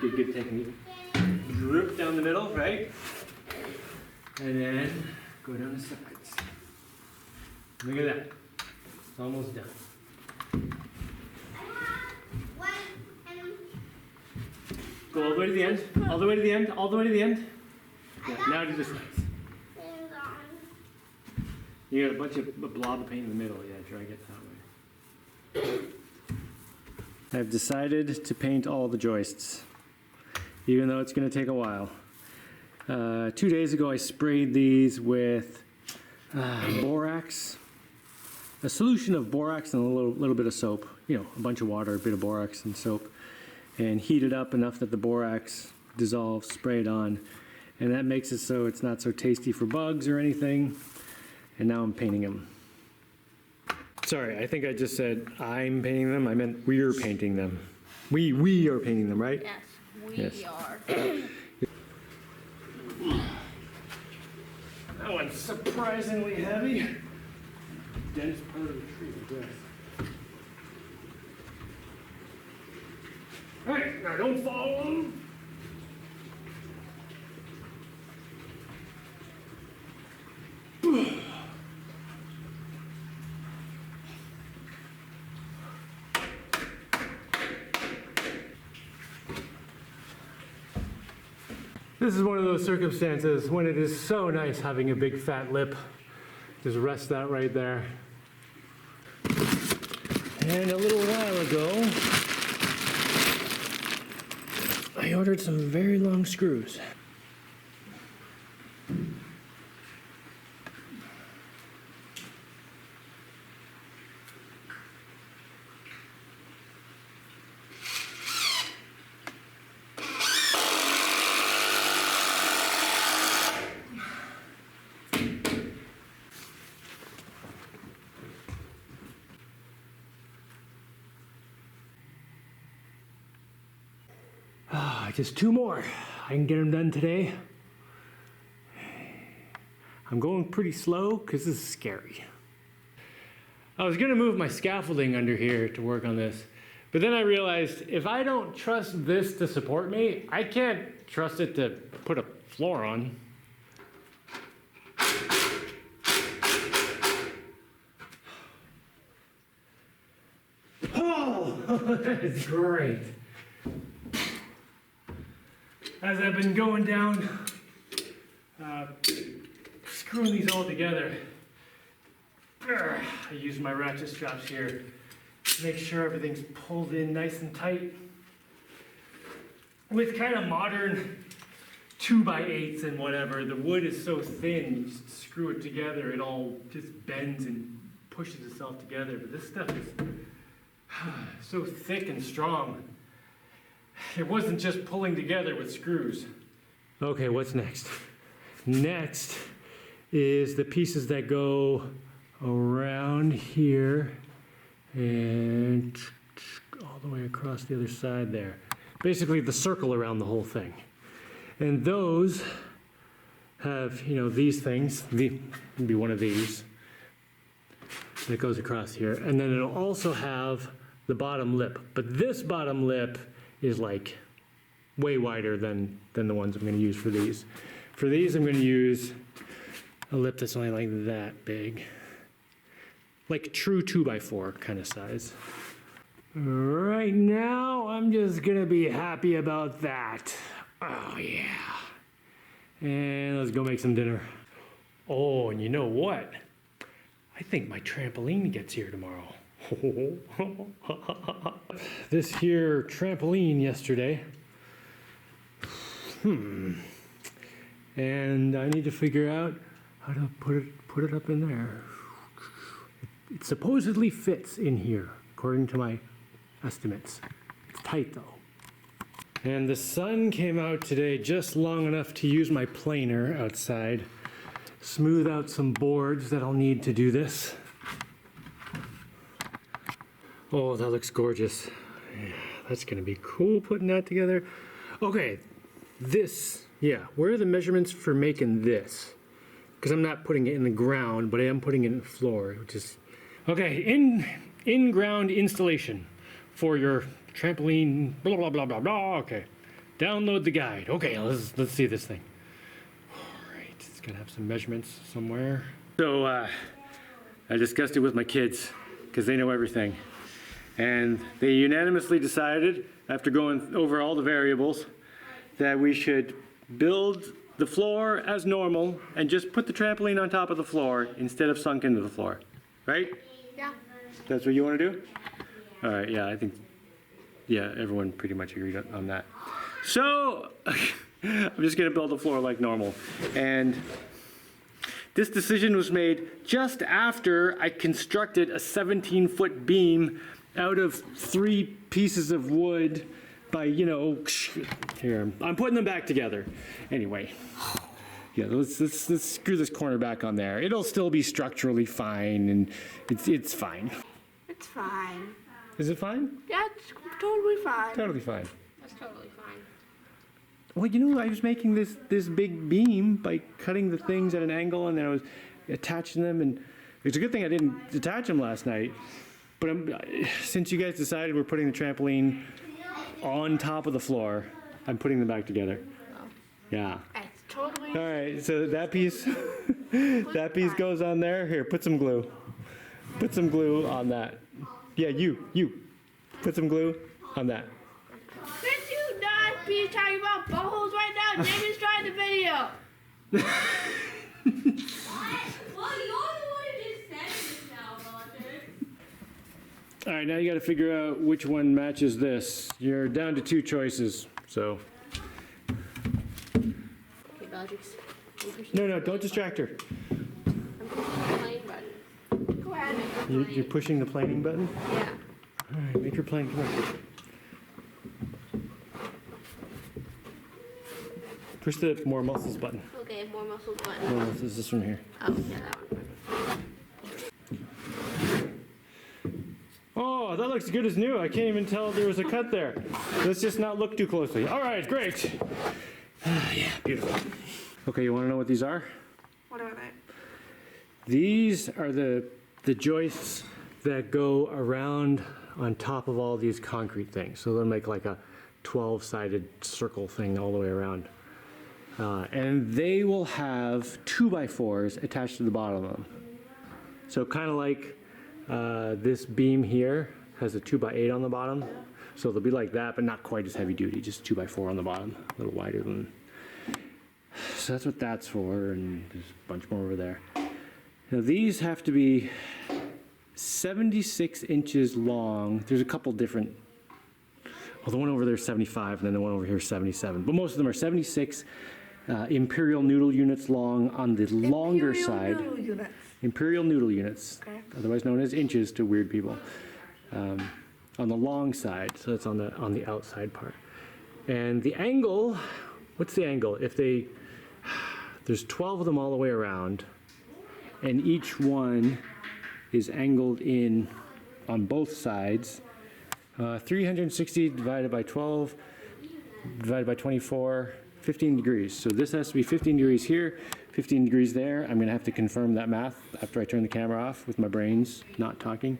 good, good technique. Drip down the middle, right? And then go down the sides. Look at that. It's almost done. Go all the way to the end, all the way to the end, all the way to the end. Yeah, now do the sides. You got a bunch of a blob of paint in the middle, yeah, drag it that way. I've decided to paint all the joists, even though it's going to take a while. 2 days ago I sprayed these with borax, a solution of borax and a little bit of soap, you know, a bunch of water, a bit of borax and soap, and heated up enough that the borax dissolves, spray it on, and that makes it so it's not so tasty for bugs or anything. And now I'm painting them. Sorry, I think I just said I'm painting them. I meant we're painting them. We are painting them, right? Yes, we are. That one's surprisingly heavy. Dense part of the tree, I guess. All right, now don't fall on them. This is one of those circumstances when it is so nice having a big fat lip. Just rest that right there. And a little while ago, I ordered some very long screws. Just 2 more. I can get them done today. I'm going pretty slow because this is scary. I was going to move my scaffolding under here to work on this, but then I realized if I don't trust this to support me, I can't trust it to put a floor on. Oh, that's great. As I've been going down, screwing these all together, I use my ratchet straps here to make sure everything's pulled in nice and tight. With kind of modern 2x8s and whatever, the wood is so thin, you just screw it together, it all just bends and pushes itself together. But this stuff is so thick and strong. It wasn't just pulling together with screws. Okay, what's next? Next is the pieces that go around here and all the way across the other side there. Basically the circle around the whole thing. And those have, you know, these things, be one of these that goes across here. And then it'll also have the bottom lip. But this bottom lip is like way wider than the ones I'm going to use for these. For these, I'm going to use a lip that's only like that big. Like true 2x4 kind of size. Right now, I'm just going to be happy about that. Oh, yeah. And let's go make some dinner. Oh, and you know what? I think my trampoline gets here tomorrow. This here trampoline yesterday. And I need to figure out how to put it up in there. It supposedly fits in here, according to my estimates. It's tight though. And the sun came out today just long enough to use my planer outside, smooth out some boards that I'll need to do this. Oh, that looks gorgeous. Yeah, that's gonna be cool putting that together. Okay, this, yeah, where are the measurements for making this? Because I'm not putting it in the ground, but I am putting it in the floor, which is, okay, in-ground installation for your trampoline, blah, blah, blah, blah, blah, okay. Download the guide. Okay, let's see this thing. All right, it's gonna have some measurements somewhere. So I discussed it with my kids because they know everything. And they unanimously decided, after going over all the variables, that we should build the floor as normal and just put the trampoline on top of the floor instead of sunk into the floor. Right? Yeah. That's what you want to do? All right, yeah, I think, yeah, everyone pretty much agreed on that. So, I'm just going to build the floor like normal. And this decision was made just after I constructed a 17-foot beam out of 3 pieces of wood by, you know, here, I'm putting them back together. Anyway, yeah, let's screw this corner back on there. It'll still be structurally fine, and it's fine. It's fine. Is it fine? Yeah, it's totally fine. Totally fine. That's totally fine. Well, you know, I was making this big beam by cutting the things at an angle, and then I was attaching them, and it's a good thing I didn't attach them last night. But since you guys decided we're putting the trampoline on top of the floor, I'm putting them back together. Oh. Yeah. It's totally. All right, so that piece, that piece goes on there. Here, put some glue. Put some glue on that. Yeah, you. Put some glue on that. Could you not be talking about buttholes right now? Jamie's trying the video. Well, you're the one who just said this now, Roger. All right, now you got to figure out which one matches this. You're down to 2 choices, so. Okay, Bellatrix. No, don't distract her. I'm pushing the plane button. Go ahead. You're pushing the planing button? Yeah. All right, make her plane, come on. Push the more muscles button. Okay, more muscles button. More muscles, this one here. Oh, yeah, that one. Oh, that looks good as new. I can't even tell there was a cut there. Let's just not look too closely. All right, great. Yeah, beautiful. Okay, you want to know what these are? What are they? These are the joists that go around on top of all these concrete things. So they'll make like a 12-sided circle thing all the way around. And they will have 2x4s attached to the bottom of them. So kind of like this beam here has a 2x8 on the bottom. So they'll be like that, but not quite as heavy duty, just 2x4 on the bottom, a little wider than. So that's what that's for, and there's a bunch more over there. Now these have to be 76 inches long. There's a couple different, well, the one over there is 75, and then the one over here is 77. But most of them are 76 imperial noodle units long on the longer side. Noodle units. Imperial noodle units, Okay. otherwise known as inches to weird people. On the long side, so it's on the outside part. And the angle, what's the angle? There's 12 of them all the way around, and each one is angled in on both sides. 360 divided by 12 divided by 24, 15 degrees. So this has to be 15 degrees here, 15 degrees there. I'm gonna have to confirm that math after I turn the camera off with my brains not talking.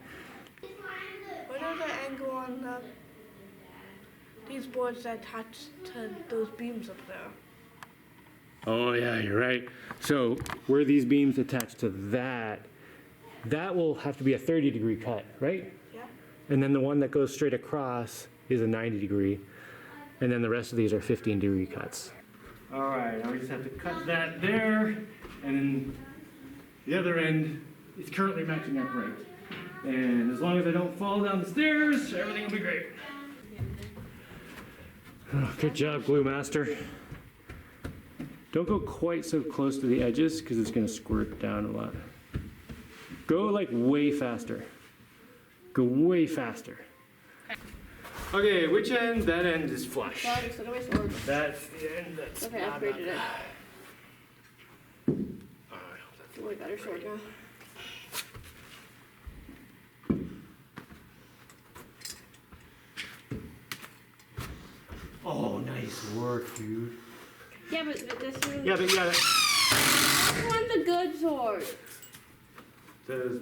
What are the angle on these boards that attach to those beams up there? Oh yeah, you're right. So where these beams attach to that will have to be a 30-degree cut, right? Yeah. And then the one that goes straight across is a 90-degree. And then the rest of these are 15-degree cuts. All right, now we just have to cut that there, and then the other end is currently matching up right. And as long as I don't fall down the stairs, everything will be great. Oh, good job, glue master. Don't go quite so close to the edges because it's going to squirt down a lot. Go like way faster. Go way faster. Okay, which end? That end is flush. Well, just look at my sword. That's the end that's Okay, I not upgraded it. Alright, It's a way better sword now. oh, nice work, dude. Yeah, but this one. Yeah, but you gotta. This one's a good sword. Does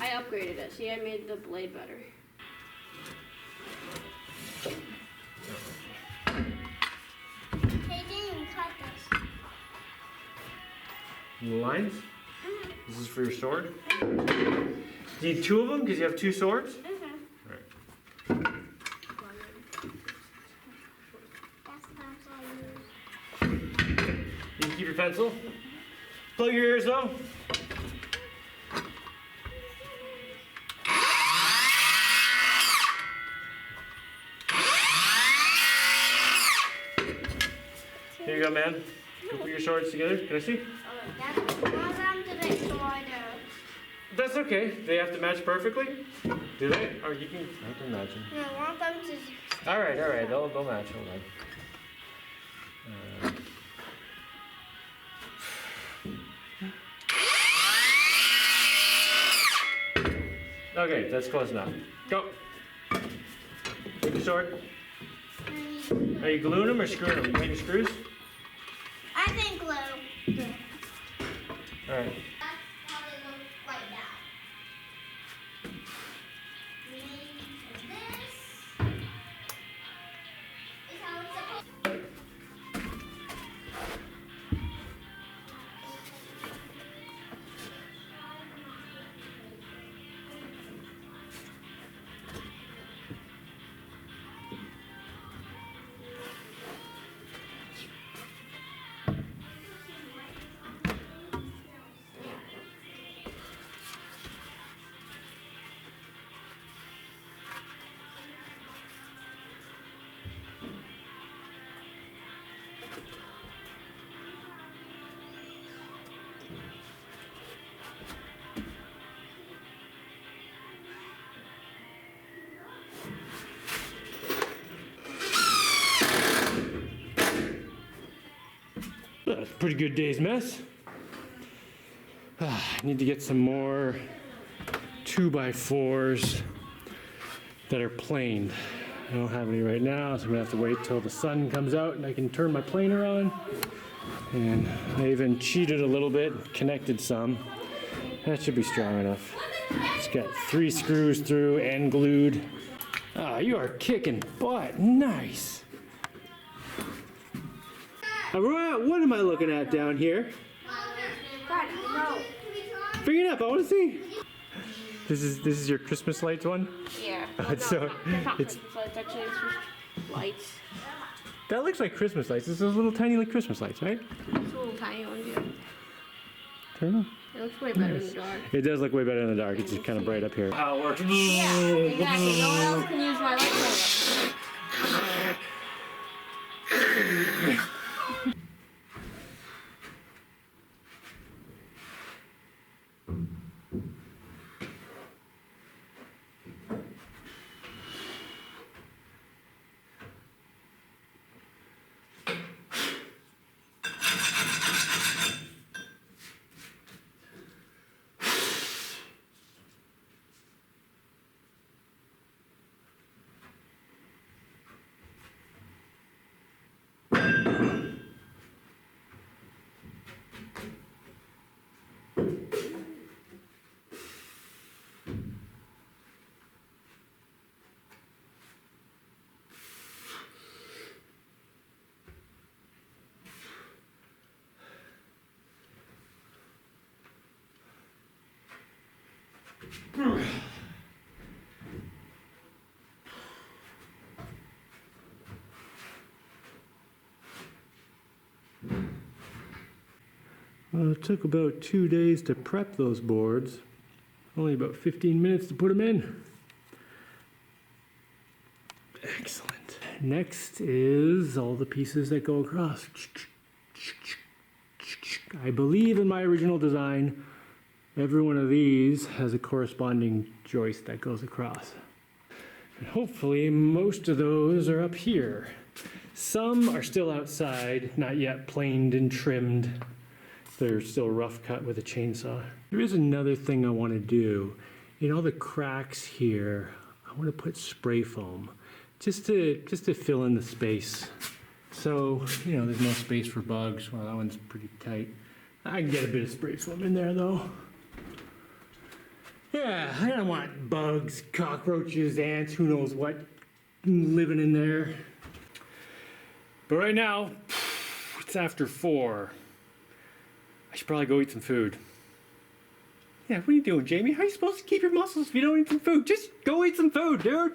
I upgraded it. See, I made the blade better. lines? This is for your sword? Do you need 2 of them because you have 2 swords? Alright. You can keep your pencil. Plug your ears though. Here you go, man. Go put your swords together. Can I see? That's okay. They have to match perfectly? Do they? Or you can, I can match them. Yeah, I want them to. Alright. They'll match. Hold on. Okay, that's close enough. Go. Take your sword. Are you gluing them or screwing them? You making screws? I think glue. Alright. That's how they look like that. This is how it's supposed. That's a pretty good day's mess. I need to get some more 2x4s that are planed. I don't have any right now, so I'm gonna have to wait till the sun comes out and I can turn my planer on. And I even cheated a little bit, connected some. That should be strong enough. It's got 3 screws through and glued. Ah, you are kicking butt. Nice. What am I looking at down here? No. Bring it up, I want to see. This is your Christmas lights one? Yeah. It's It's not it's Christmas lights, actually, it's just lights. that looks like Christmas lights. It's those little tiny like Christmas lights, right? It's a little tiny ones, yeah. Turn on. It looks way better in the dark. It does look way better in the dark. It's just kind of bright up here. How it works. Yeah, exactly. No one else can use my light. Well, it took about 2 days to prep those boards. Only about 15 minutes to put them in. Excellent. Next is all the pieces that go across. I believe in my original design, every one of these has a corresponding joist that goes across. And hopefully most of those are up here. Some are still outside, not yet planed and trimmed. They're still rough cut with a chainsaw. There is another thing I want to do. In all the cracks here, I want to put spray foam just to fill in the space. So, you know, there's no space for bugs. Well, that one's pretty tight. I can get a bit of spray foam in there though. Yeah, I don't want bugs, cockroaches, ants, who knows what living in there. But right now, it's after 4. I should probably go eat some food. Yeah, what are you doing, Jaimie? How are you supposed to keep your muscles if you don't eat some food? Just go eat some food, dude!